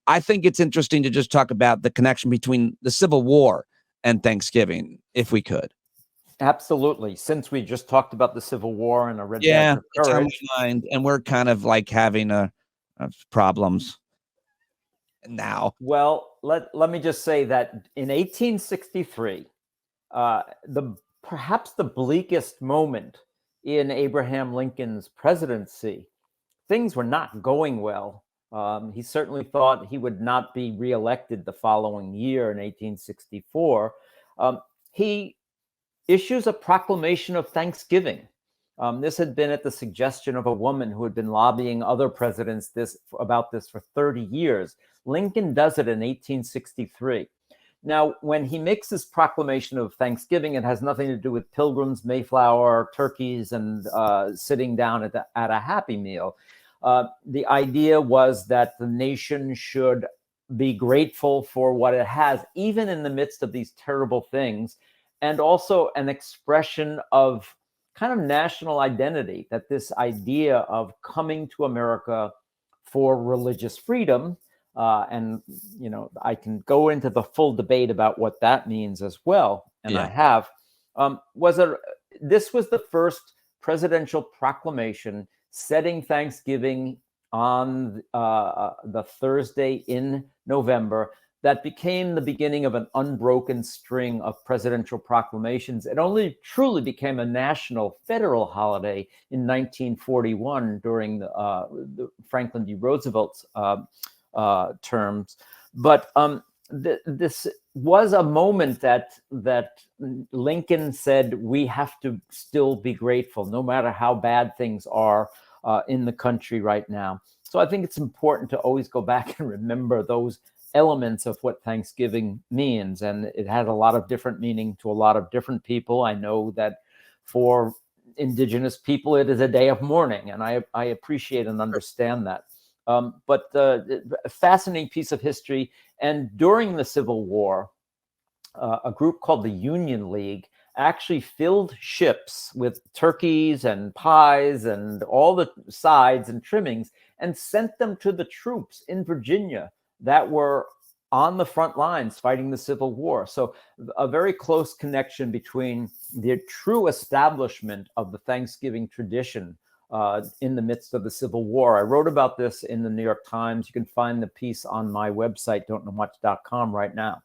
I think it's interesting to just talk about the connection between the Civil War and Thanksgiving, if we could. Absolutely. Since we just talked about the Civil War and a red badge of it's on courage. my mind, and we're kind of like having problems now. Well, let me just say that in 1863, perhaps the bleakest moment in Abraham Lincoln's presidency, things were not going well. He certainly thought he would not be reelected the following year in 1864. He issues a proclamation of Thanksgiving. This had been at the suggestion of a woman who had been lobbying other presidents about this for 30 years. Lincoln does it in 1863. Now, when he makes this proclamation of Thanksgiving, it has nothing to do with pilgrims, Mayflower, turkeys, and sitting down at a Happy Meal. The idea was that the nation should be grateful for what it has, even in the midst of these terrible things, and also an expression of kind of national identity, that this idea of coming to America for religious freedom, and I can go into the full debate about what that means as well, and I have, this was the first presidential proclamation setting Thanksgiving on the Thursday in November that became the beginning of an unbroken string of presidential proclamations. It only truly became a national federal holiday in 1941 during the Franklin D. Roosevelt's terms. But this was a moment that Lincoln said, we have to still be grateful, no matter how bad things are in the country right now. So I think it's important to always go back and remember those elements of what Thanksgiving means. And it had a lot of different meaning to a lot of different people. I know that for Indigenous people, it is a day of mourning, and I appreciate and understand that. But a fascinating piece of history. And during the Civil War, a group called the Union League actually filled ships with turkeys and pies and all the sides and trimmings and sent them to the troops in Virginia that were on the front lines fighting the Civil War. So a very close connection between the true establishment of the Thanksgiving tradition in the midst of the Civil War. I wrote about this in the New York Times. You can find the piece on my website, don'tknowmuch.com right now.